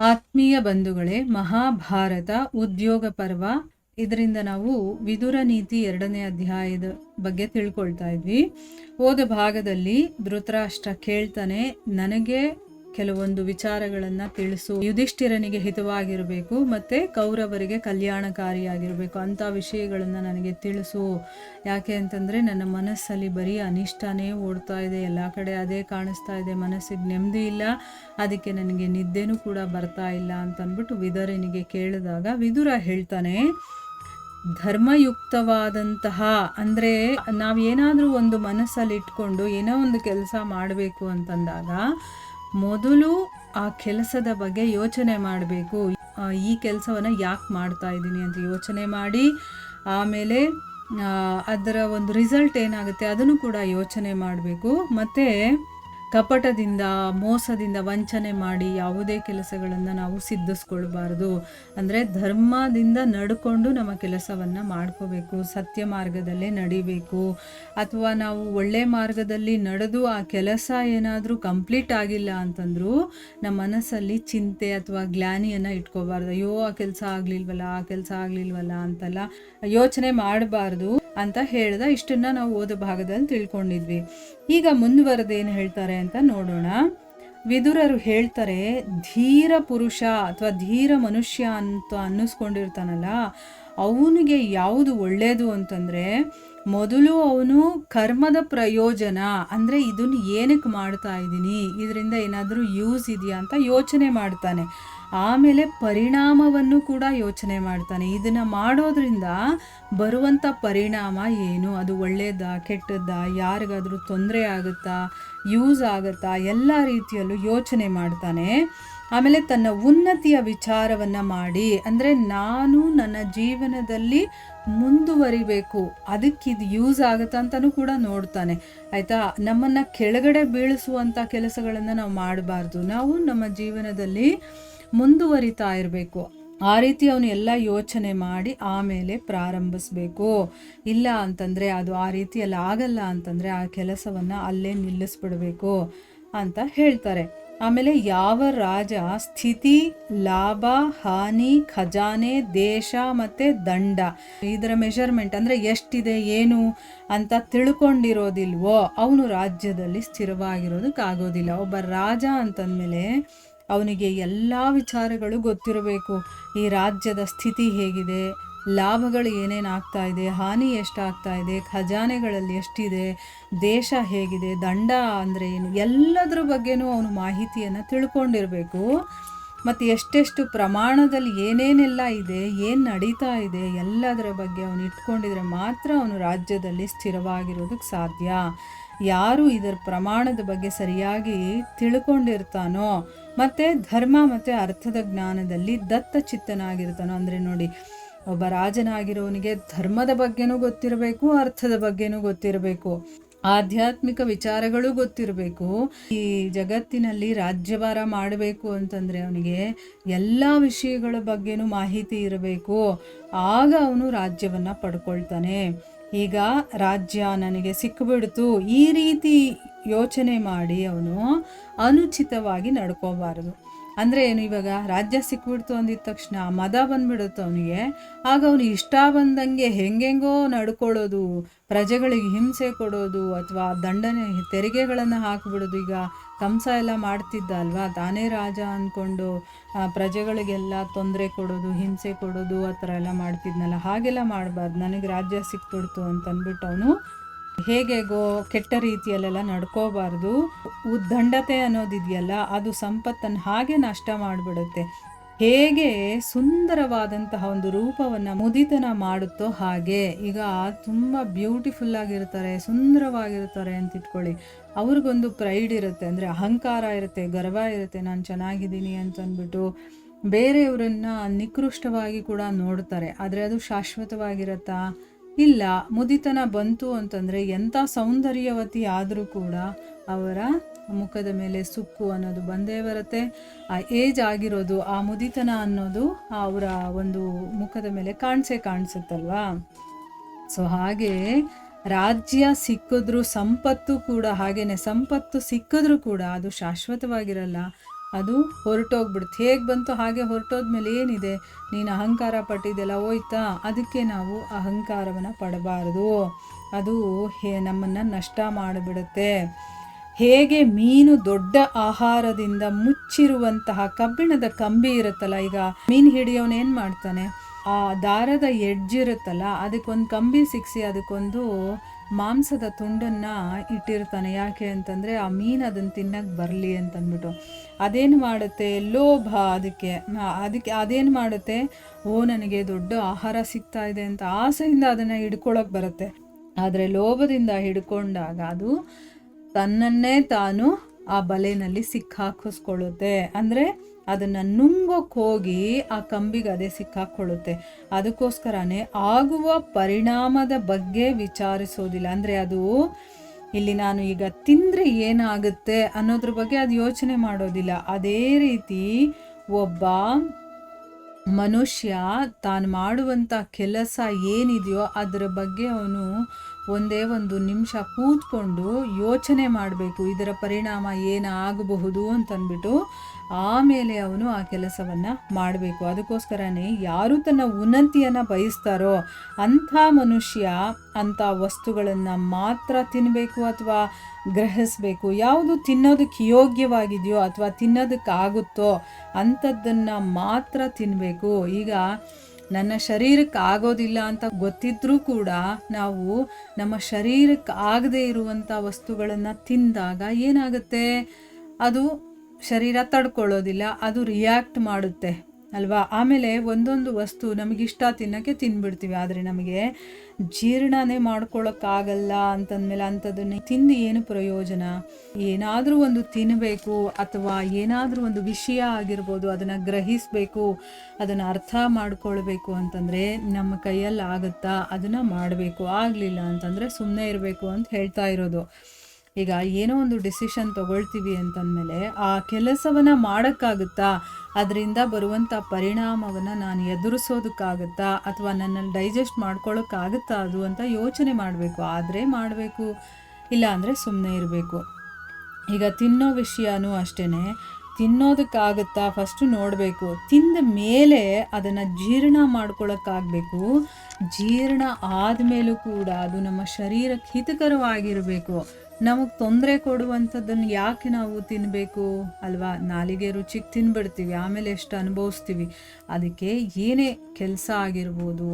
ಆತ್ಮೀಯ ಬಂಧುಗಳೇ, ಮಹಾಭಾರತ ಉದ್ಯೋಗ ಪರ್ವ, ಇದರಿಂದ ನಾವು ವಿದುರ ನೀತಿ 2ನೇ ಅಧ್ಯಾಯದ ಬಗ್ಗೆ ತಿಳ್ಕೊಳ್ತಾ ಇದ್ವಿ. ಹೋದ ಭಾಗದಲ್ಲಿ ಧೃತರಾಷ್ಟ್ರ ಕೇಳ್ತಾನೆ, ನನಗೆ ಕೆಲವೊಂದು ವಿಚಾರಗಳನ್ನು ತಿಳಿಸು, ಯುಧಿಷ್ಠಿರನಿಗೆ ಹಿತವಾಗಿರಬೇಕು ಮತ್ತು ಕೌರವರಿಗೆ ಕಲ್ಯಾಣಕಾರಿಯಾಗಿರಬೇಕು ಅಂಥ ವಿಷಯಗಳನ್ನು ನನಗೆ ತಿಳಿಸು. ಯಾಕೆ ಅಂತಂದರೆ ನನ್ನ ಮನಸ್ಸಲ್ಲಿ ಬರೀ ಅನಿಷ್ಟನೇ ಓಡ್ತಾ ಇದೆ, ಎಲ್ಲ ಕಡೆ ಅದೇ ಕಾಣಿಸ್ತಾ ಇದೆ, ಮನಸ್ಸಿಗೆ ನೆಮ್ಮದಿ ಇಲ್ಲ, ಅದಕ್ಕೆ ನನಗೆ ನಿದ್ದೆನೂ ಕೂಡ ಬರ್ತಾ ಇಲ್ಲ ಅಂತಂದ್ಬಿಟ್ಟು ವಿದುರನಿಗೆ ಕೇಳಿದಾಗ ವಿದುರ ಹೇಳ್ತಾನೆ, ಧರ್ಮಯುಕ್ತವಾದಂತಹ ಅಂದರೆ ನಾವೇನಾದರೂ ಒಂದು ಮನಸ್ಸಲ್ಲಿ ಇಟ್ಕೊಂಡು ಏನೋ ಒಂದು ಕೆಲಸ ಮಾಡಬೇಕು ಅಂತಂದಾಗ ಮೊದಲು ಆ ಕೆಲಸದ ಬಗ್ಗೆ ಯೋಚನೆ ಮಾಡಬೇಕು. ಈ ಕೆಲಸವನ್ನು ಯಾಕೆ ಮಾಡ್ತಾ ಇದ್ದೀನಿ ಅಂತ ಯೋಚನೆ ಮಾಡಿ, ಆಮೇಲೆ ಅದರ ಒಂದು ರಿಸಲ್ಟ್ ಏನಾಗುತ್ತೆ ಅದನ್ನು ಕೂಡ ಯೋಚನೆ ಮಾಡಬೇಕು. ಮತ್ತು ಕಪಟದಿಂದ, ಮೋಸದಿಂದ, ವಂಚನೆ ಮಾಡಿ ಯಾವುದೇ ಕೆಲಸಗಳನ್ನು ನಾವು ಸಿದ್ಧಿಸ್ಕೊಳ್ಬಾರ್ದು. ಅಂದರೆ ಧರ್ಮದಿಂದ ನಡ್ಕೊಂಡು ನಮ್ಮ ಕೆಲಸವನ್ನು ಮಾಡ್ಕೋಬೇಕು, ಸತ್ಯ ಮಾರ್ಗದಲ್ಲೇ ನಡಿಬೇಕು. ಅಥವಾ ನಾವು ಒಳ್ಳೆ ಮಾರ್ಗದಲ್ಲಿ ನಡೆದು ಆ ಕೆಲಸ ಏನಾದರೂ ಕಂಪ್ಲೀಟ್ ಆಗಿಲ್ಲ ಅಂತಂದರೂ ನಮ್ಮ ಮನಸ್ಸಲ್ಲಿ ಚಿಂತೆ ಅಥವಾ ಗ್ಲಾನಿಯನ್ನು ಇಟ್ಕೋಬಾರ್ದು. ಅಯ್ಯೋ ಆ ಕೆಲಸ ಆಗಲಿಲ್ವಲ್ಲ ಅಂತೆಲ್ಲ ಯೋಚನೆ ಮಾಡಬಾರ್ದು ಅಂತ ಹೇಳ್ದ. ಇಷ್ಟನ್ನು ನಾವು ಓದ ಭಾಗದಲ್ಲಿ ತಿಳ್ಕೊಂಡಿದ್ವಿ. ಈಗ ಮುಂದುವರೆದೇನು ಹೇಳ್ತಾರೆ ಅಂತ ನೋಡೋಣ. ವಿದುರರು ಹೇಳ್ತಾರೆ, ಧೀರ ಪುರುಷ ಅಥವಾ ಧೀರ ಮನುಷ್ಯ ಅಂತ ಅನ್ನಿಸ್ಕೊಂಡಿರ್ತಾನಲ್ಲ, ಅವನಿಗೆ ಯಾವುದು ಒಳ್ಳೆಯದು ಅಂತಂದರೆ ಮೊದಲು ಅವನು ಕರ್ಮದ ಪ್ರಯೋಜನ ಅಂದರೆ ಇದನ್ನು ಏನಕ್ಕೆ ಮಾಡ್ತಾ ಇದ್ದೀನಿ, ಇದರಿಂದ ಏನಾದರೂ ಯೂಸ್ ಇದೆಯಾ ಅಂತ ಯೋಚನೆ ಮಾಡ್ತಾನೆ. ಆಮೇಲೆ ಪರಿಣಾಮವನ್ನು ಕೂಡ ಯೋಚನೆ ಮಾಡ್ತಾನೆ. ಇದನ್ನು ಮಾಡೋದ್ರಿಂದ ಬರುವಂಥ ಪರಿಣಾಮ ಏನು, ಅದು ಒಳ್ಳೆಯದಾ ಕೆಟ್ಟದ್ದಾ, ಯಾರಿಗಾದರೂ ತೊಂದರೆ ಆಗುತ್ತಾ, ಯೂಸ್ ಆಗುತ್ತಾ, ಎಲ್ಲ ರೀತಿಯಲ್ಲೂ ಯೋಚನೆ ಮಾಡ್ತಾನೆ. ಆಮೇಲೆ ತನ್ನ ಉನ್ನತಿಯ ವಿಚಾರವನ್ನು ಮಾಡಿ, ಅಂದರೆ ನಾನು ನನ್ನ ಜೀವನದಲ್ಲಿ ಮುಂದುವರಿಬೇಕು, ಅದಕ್ಕಿದು ಯೂಸ್ ಆಗುತ್ತಾ ಅಂತಲೂ ಕೂಡ ನೋಡ್ತಾನೆ. ಆಯಿತಾ, ನಮ್ಮನ್ನು ಕೆಳಗಡೆ ಬೀಳಿಸುವಂಥ ಕೆಲಸಗಳನ್ನು ನಾವು ಮಾಡಬಾರ್ದು, ನಾವು ನಮ್ಮ ಜೀವನದಲ್ಲಿ ಮುಂದುವರಿತಾ ಇರಬೇಕು. ಆ ರೀತಿ ಅವನು ಎಲ್ಲ ಯೋಚನೆ ಮಾಡಿ ಆಮೇಲೆ ಪ್ರಾರಂಭಿಸ್ಬೇಕು. ಇಲ್ಲ ಅಂತಂದರೆ ಅದು ಆ ರೀತಿಯಲ್ಲಿ ಆಗಲ್ಲ ಅಂತಂದರೆ ಆ ಕೆಲಸವನ್ನು ಅಲ್ಲೇ ನಿಲ್ಲಿಸ್ಬಿಡಬೇಕು ಅಂತ ಹೇಳ್ತಾರೆ. ಆಮೇಲೆ ಯಾವ ರಾಜ ಸ್ಥಿತಿ, ಲಾಭ, ಹಾನಿ, ಖಜಾನೆ, ದೇಶ ಮತ್ತು ದಂಡ ಇದರ ಮೆಷರ್ಮೆಂಟ್ ಅಂದರೆ ಎಷ್ಟಿದೆ ಏನು ಅಂತ ತಿಳ್ಕೊಂಡಿರೋದಿಲ್ವೋ ಅವನು ರಾಜ್ಯದಲ್ಲಿ ಸ್ಥಿರವಾಗಿರೋದಕ್ಕಾಗೋದಿಲ್ಲ. ಒಬ್ಬ ರಾಜ ಅಂತಂದಮೇಲೆ ಅವನಿಗೆ ಎಲ್ಲ ವಿಚಾರಗಳು ಗೊತ್ತಿರಬೇಕು. ಈ ರಾಜ್ಯದ ಸ್ಥಿತಿ ಹೇಗಿದೆ, ಲಾಭಗಳು ಏನೇನು ಆಗ್ತಾ ಇದೆ, ಹಾನಿ ಎಷ್ಟಾಗ್ತಾ ಇದೆ, ಖಜಾನೆಗಳಲ್ಲಿ ಎಷ್ಟಿದೆ, ದೇಶ ಹೇಗಿದೆ, ದಂಡ ಅಂದರೆ ಏನು, ಎಲ್ಲದರ ಬಗ್ಗೆನೂ ಅವನು ಮಾಹಿತಿಯನ್ನು ತಿಳ್ಕೊಂಡಿರಬೇಕು. ಮತ್ತು ಎಷ್ಟೆಷ್ಟು ಪ್ರಮಾಣದಲ್ಲಿ ಏನೇನೆಲ್ಲ ಇದೆ, ಏನು ನಡೀತಾ ಇದೆ, ಎಲ್ಲದರ ಬಗ್ಗೆ ಅವನು ಇಟ್ಕೊಂಡಿದ್ರೆ ಮಾತ್ರ ಅವನು ರಾಜ್ಯದಲ್ಲಿ ಸ್ಥಿರವಾಗಿರೋದಕ್ಕೆ ಸಾಧ್ಯ. ಯಾರು ಇದರ ಪ್ರಮಾಣದ ಬಗ್ಗೆ ಸರಿಯಾಗಿ ತಿಳ್ಕೊಂಡಿರ್ತಾನೋ ಮತ್ತು ಧರ್ಮ ಮತ್ತು ಅರ್ಥದ ಜ್ಞಾನದಲ್ಲಿ ದತ್ತಚಿತ್ತನಾಗಿರ್ತಾನೋ, ಅಂದರೆ ನೋಡಿ, ಒಬ್ಬ ರಾಜನಾಗಿರೋನಿಗೆ ಧರ್ಮದ ಬಗ್ಗೆನೂ ಗೊತ್ತಿರಬೇಕು, ಅರ್ಥದ ಬಗ್ಗೆನೂ ಗೊತ್ತಿರಬೇಕು, ಆಧ್ಯಾತ್ಮಿಕ ವಿಚಾರಗಳು ಗೊತ್ತಿರಬೇಕು. ಈ ಜಗತ್ತಿನಲ್ಲಿ ರಾಜ್ಯಭಾರ ಮಾಡಬೇಕು ಅಂತಂದರೆ ಅವನಿಗೆ ಎಲ್ಲ ವಿಷಯಗಳ ಬಗ್ಗೆನೂ ಮಾಹಿತಿ ಇರಬೇಕು. ಆಗ ಅವನು ರಾಜ್ಯವನ್ನು ಪಡ್ಕೊಳ್ತಾನೆ. ಈಗ ರಾಜ್ಯ ನನಗೆ ಸಿಕ್ಕಿಬಿಡ್ತು, ಈ ರೀತಿ ಯೋಚನೆ ಮಾಡಿ ಅವನು ಅನುಚಿತವಾಗಿ ನಡ್ಕೋಬಾರದು. ಅಂದರೆ ಏನು, ಇವಾಗ ರಾಜ್ಯ ಸಿಕ್ಬಿಡ್ತು ಅಂದಿದ ತಕ್ಷಣ ಮದ ಬಂದ್ಬಿಡುತ್ತೆ ಅವನಿಗೆ. ಆಗ ಅವನು ಇಷ್ಟ ಬಂದಂಗೆ ಹೆಂಗೆಂಗೋ ನಡ್ಕೊಳ್ಳೋದು, ಪ್ರಜೆಗಳಿಗೆ ಹಿಂಸೆ ಕೊಡೋದು ಅಥವಾ ದಂಡನೆ ತೆರಿಗೆಗಳನ್ನು ಹಾಕಿಬಿಡೋದು. ಈಗ ಕಂಸ ಎಲ್ಲ ಮಾಡ್ತಿದ್ದ ಅಲ್ವಾ, ತಾನೇ ರಾಜ ಅಂದ್ಕೊಂಡು ಪ್ರಜೆಗಳಿಗೆಲ್ಲ ತೊಂದರೆ ಕೊಡೋದು, ಹಿಂಸೆ ಕೊಡೋದು, ಆ ಥರ ಎಲ್ಲ ಮಾಡ್ತಿದ್ನಲ್ಲ, ಹಾಗೆಲ್ಲ ಮಾಡಬಾರ್ದು. ನನಗೆ ರಾಜ್ಯ ಸಿಕ್ಬಿಡ್ತು ಅಂತಂದ್ಬಿಟ್ಟು ಅವನು ಹೇಗೆಗೋ ಕೆಟ್ಟ ರೀತಿಯಲ್ಲೆಲ್ಲ ನಡ್ಕೋಬಾರ್ದು. ಉದ್ದಂಡತೆ ಅನ್ನೋದಿದೆಯಲ್ಲ, ಅದು ಸಂಪತ್ತನ್ನು ಹಾಗೆ ನಷ್ಟ ಮಾಡಿಬಿಡುತ್ತೆ. ಹೇಗೆ ಸುಂದರವಾದಂತಹ ಒಂದು ರೂಪವನ್ನು ಮುದಿತನ ಮಾಡುತ್ತೋ ಹಾಗೆ, ಈಗ ತುಂಬ ಬ್ಯೂಟಿಫುಲ್ ಆಗಿರ್ತಾರೆ, ಸುಂದರವಾಗಿರ್ತಾರೆ ಅಂತ ಇಟ್ಕೊಳ್ಳಿ, ಅವ್ರಿಗೊಂದು ಪ್ರೈಡ್ ಇರುತ್ತೆ, ಅಂದರೆ ಅಹಂಕಾರ ಇರುತ್ತೆ, ಗರ್ವ ಇರುತ್ತೆ, ನಾನು ಚೆನ್ನಾಗಿದ್ದೀನಿ ಅಂತಂದ್ಬಿಟ್ಟು ಬೇರೆಯವರನ್ನು ನಿಕೃಷ್ಟವಾಗಿ ಕೂಡ ನೋಡ್ತಾರೆ. ಆದರೆ ಅದು ಶಾಶ್ವತವಾಗಿರುತ್ತಾ? ಇಲ್ಲ. ಮುದಿತನ ಬಂತು ಅಂತಂದರೆ ಎಂಥ ಸೌಂದರ್ಯವತಿ ಆದರೂ ಕೂಡ ಅವರ ಮುಖದ ಮೇಲೆ ಸುಕ್ಕು ಅನ್ನೋದು ಬಂದೇ ಬರುತ್ತೆ. ಆ ಏಜ್ ಆಗಿರೋದು, ಆ ಮುದಿತನ ಅನ್ನೋದು ಅವರ ಒಂದು ಮುಖದ ಮೇಲೆ ಕಾಣಿಸುತ್ತಲ್ವಾ. ಸೊ ಹಾಗೆ ರಾಜ್ಯ ಸಿಕ್ಕಿದ್ರೂ ಸಂಪತ್ತು ಕೂಡ ಹಾಗೇನೆ, ಸಂಪತ್ತು ಸಿಕ್ಕಿದ್ರೂ ಕೂಡ ಅದು ಶಾಶ್ವತವಾಗಿರಲ್ಲ, ಅದು ಹೊರಟೋಗ್ಬಿಡುತ್ತೆ. ಹೇಗೆ ಬಂತು ಹಾಗೆ ಹೊರಟೋದ್ಮೇಲೆ ಏನಿದೆ, ನೀನು ಅಹಂಕಾರ ಪಟ್ಟಿದ್ದೆಲ್ಲ ಹೋಯ್ತಾ. ಅದಕ್ಕೆ ನಾವು ಅಹಂಕಾರವನ್ನು ಪಡಬಾರದು, ಅದು ನಮ್ಮನ್ನು ನಷ್ಟ ಮಾಡಿಬಿಡುತ್ತೆ. ಹೇಗೆ ಮೀನು ದೊಡ್ಡ ಆಹಾರದಿಂದ ಮುಚ್ಚಿರುವಂತಹ ಕಬ್ಬಿಣದ ಕಂಬಿ ಇರುತ್ತಲ್ಲ, ಈಗ ಮೀನು ಹಿಡಿಯೋನು ಏನು ಮಾಡ್ತಾನೆ, ಆ ದಾರದ ಎಡ್ಜಿರುತ್ತಲ್ಲ ಅದಕ್ಕೊಂದು ಕಂಬಿ ಸಿಕ್ಕಿಸಿ ಅದಕ್ಕೊಂದು ಮಾಂಸದ ತುಂಡನ್ನು ಇಟ್ಟಿರ್ತಾನೆ. ಯಾಕೆ ಅಂತಂದರೆ ಆ ಮೀನು ಅದನ್ನು ತಿನ್ನಕ್ಕೆ ಬರಲಿ ಅಂತಂದ್ಬಿಟ್ಟು. ಅದೇನು ಮಾಡುತ್ತೆ, ಲೋಭ. ಅದಕ್ಕೆ ಅದೇನು ಮಾಡುತ್ತೆ, ನನಗೆ ದೊಡ್ಡ ಆಹಾರ ಸಿಗ್ತಾ ಇದೆ ಅಂತ ಆಸೆಯಿಂದ ಅದನ್ನು ಹಿಡ್ಕೊಳಕ್ಕೆ ಬರುತ್ತೆ. ಆದರೆ ಲೋಭದಿಂದ ಹಿಡ್ಕೊಂಡಾಗ ಅದು ತನ್ನನ್ನೇ ತಾನು ಆ ಬಲೆನಲ್ಲಿ ಸಿಕ್ಕಾಕಿಸ್ಕೊಳ್ಳುತ್ತೆ. ಅಂದರೆ ಅದನ್ನು ನುಂಗೋಕ್ಕೆ ಹೋಗಿ ಆ ಕಂಬಿಗೆ ಅದೇ ಸಿಕ್ಕಾಕೊಳ್ಳುತ್ತೆ. ಅದಕ್ಕೋಸ್ಕರನೇ ಆಗುವ ಪರಿಣಾಮದ ಬಗ್ಗೆ ವಿಚಾರಿಸೋದಿಲ್ಲ. ಅಂದರೆ ಅದು ಇಲ್ಲಿ ನಾನು ಈಗ ತಿಂದರೆ ಏನಾಗುತ್ತೆ ಅನ್ನೋದ್ರ ಬಗ್ಗೆ ಅದು ಯೋಚನೆ ಮಾಡೋದಿಲ್ಲ. ಅದೇ ರೀತಿ ಒಬ್ಬ ಮನುಷ್ಯ ತಾನು ಮಾಡುವಂಥ ಕೆಲಸ ಏನಿದೆಯೋ ಅದರ ಬಗ್ಗೆ ಅವನು ಒಂದೇ ಒಂದು ನಿಮಿಷ ಕೂತ್ಕೊಂಡು ಯೋಚನೆ ಮಾಡಬೇಕು, ಇದರ ಪರಿಣಾಮ ಏನಾಗಬಹುದು ಅಂತಂದ್ಬಿಟ್ಟು ಆಮೇಲೆ ಅವನು ಆ ಕೆಲಸವನ್ನು ಮಾಡಬೇಕು. ಅದಕ್ಕೋಸ್ಕರನೇ ಯಾರು ತನ್ನ ಉನ್ನತಿಯನ್ನು ಬಯಸ್ತಾರೋ ಅಂಥ ಮನುಷ್ಯ ಅಂಥ ವಸ್ತುಗಳನ್ನು ಮಾತ್ರ ತಿನ್ನಬೇಕು ಅಥವಾ ಗ್ರಹಿಸಬೇಕು. ಯಾವುದು ತಿನ್ನೋದಕ್ಕೆ ಯೋಗ್ಯವಾಗಿದೆಯೋ ಅಥವಾ ತಿನ್ನೋದಕ್ಕಾಗುತ್ತೋ ಅಂಥದ್ದನ್ನು ಮಾತ್ರ ತಿನ್ನಬೇಕು. ಈಗ ನನ್ನ ಶರೀರಕ್ಕೆ ಆಗೋದಿಲ್ಲ ಅಂತ ಗೊತ್ತಿದ್ರೂ ಕೂಡ ನಾವು ನಮ್ಮ ಶರೀರಕ್ಕೆ ಆಗದೇ ಇರುವಂಥ ವಸ್ತುಗಳನ್ನು ತಿಂದಾಗ ಏನಾಗುತ್ತೆ, ಅದು ಶರೀರ ತಡ್ಕೊಳ್ಳೋದಿಲ್ಲ, ಅದು ರಿಯಾಕ್ಟ್ ಮಾಡುತ್ತೆ ಅಲ್ವಾ. ಆಮೇಲೆ ಒಂದೊಂದು ವಸ್ತು ನಮಗಿಷ್ಟ ತಿನ್ನೋಕ್ಕೆ ತಿಂದ್ಬಿಡ್ತೀವಿ, ಆದರೆ ನಮಗೆ ಜೀರ್ಣನೇ ಮಾಡ್ಕೊಳ್ಳೋಕ್ಕಾಗಲ್ಲ ಅಂತಂದಮೇಲೆ ಅಂಥದ್ದನ್ನು ತಿಂದು ಏನು ಪ್ರಯೋಜನ. ಏನಾದರೂ ಒಂದು ತಿನ್ನಬೇಕು ಅಥವಾ ಏನಾದರೂ ಒಂದು ವಿಷಯ ಆಗಿರ್ಬೋದು ಅದನ್ನು ಗ್ರಹಿಸಬೇಕು, ಅದನ್ನು ಅರ್ಥ ಮಾಡ್ಕೊಳ್ಬೇಕು ಅಂತಂದರೆ ನಮ್ಮ ಕೈಯಲ್ಲಿ ಆಗುತ್ತಾ ಅದನ್ನು ಮಾಡಬೇಕು. ಆಗಲಿಲ್ಲ ಅಂತಂದರೆ ಸುಮ್ಮನೆ ಇರಬೇಕು ಅಂತ ಹೇಳ್ತಾ ಇರೋದು. ಈಗ ಏನೋ ಒಂದು ಡಿಸಿಷನ್ ತೊಗೊಳ್ತೀವಿ ಅಂತಂದಮೇಲೆ ಆ ಕೆಲಸವನ್ನು ಮಾಡೋಕ್ಕಾಗುತ್ತಾ, ಅದರಿಂದ ಬರುವಂಥ ಪರಿಣಾಮವನ್ನು ನಾನು ಎದುರಿಸೋದಕ್ಕಾಗುತ್ತಾ ಅಥವಾ ನನ್ನಲ್ಲಿ ಡೈಜೆಸ್ಟ್ ಮಾಡ್ಕೊಳ್ಳೋಕ್ಕಾಗುತ್ತಾ ಅದು ಅಂತ ಯೋಚನೆ ಮಾಡಬೇಕು. ಆದರೆ ಮಾಡಬೇಕು, ಇಲ್ಲ ಅಂದರೆ ಸುಮ್ಮನೆ ಇರಬೇಕು. ಈಗ ತಿನ್ನೋ ವಿಷಯನೂ ಅಷ್ಟೇ, ತಿನ್ನೋದಕ್ಕಾಗುತ್ತಾ ಫಸ್ಟು ನೋಡಬೇಕು, ತಿಂದ ಮೇಲೆ ಅದನ್ನು ಜೀರ್ಣ ಮಾಡ್ಕೊಳ್ಳೋಕ್ಕಾಗಬೇಕು. ಜೀರ್ಣ ಆದಮೇಲೂ ಕೂಡ ಅದು ನಮ್ಮ ಶರೀರಕ್ಕೆ ಹಿತಕರವಾಗಿರಬೇಕು. ನಮಗೆ ತೊಂದರೆ ಕೊಡುವಂಥದ್ದನ್ನು ಯಾಕೆ ನಾವು ತಿನ್ನಬೇಕು ಅಲ್ವಾ. ನಾಲಿಗೆ ರುಚಿಗೆ ತಿನ್ಬಿಡ್ತೀವಿ, ಆಮೇಲೆ ಎಷ್ಟು ಅನುಭವಿಸ್ತೀವಿ. ಅದಕ್ಕೆ ಏನೇ ಕೆಲಸ ಆಗಿರ್ಬೋದು,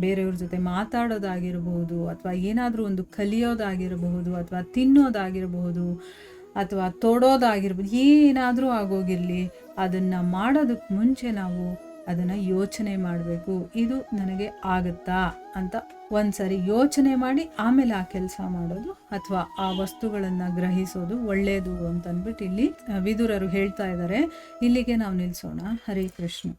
ಬೇರೆಯವ್ರ ಜೊತೆ ಮಾತಾಡೋದಾಗಿರ್ಬೋದು ಅಥವಾ ಏನಾದರೂ ಒಂದು ಕಲಿಯೋದಾಗಿರಬಹುದು ಅಥವಾ ತಿನ್ನೋದಾಗಿರಬಹುದು ಅಥವಾ ತೊಡೋದಾಗಿರ್ಬೋದು, ಏನಾದರೂ ಆಗೋಗಿರಲಿ, ಅದನ್ನು ಮಾಡೋದಕ್ಕೆ ಮುಂಚೆ ನಾವು ಅದನ್ನು ಯೋಚನೆ ಮಾಡಬೇಕು. ಇದು ನನಗೆ ಆಗುತ್ತಾ ಅಂತ ಒಂದ್ಸರಿ ಯೋಚನೆ ಮಾಡಿ ಆಮೇಲೆ ಆ ಕೆಲಸ ಮಾಡೋದು ಅಥವಾ ಆ ವಸ್ತುಗಳನ್ನು ಗ್ರಹಿಸೋದು ಒಳ್ಳೆಯದು ಅಂತಂದ್ಬಿಟ್ಟು ಇಲ್ಲಿ ವಿದುರರು ಹೇಳ್ತಾ ಇದ್ದಾರೆ. ಇಲ್ಲಿಗೆ ನಾವು ನಿಲ್ಲಿಸೋಣ. ಹರೇ ಕೃಷ್ಣ.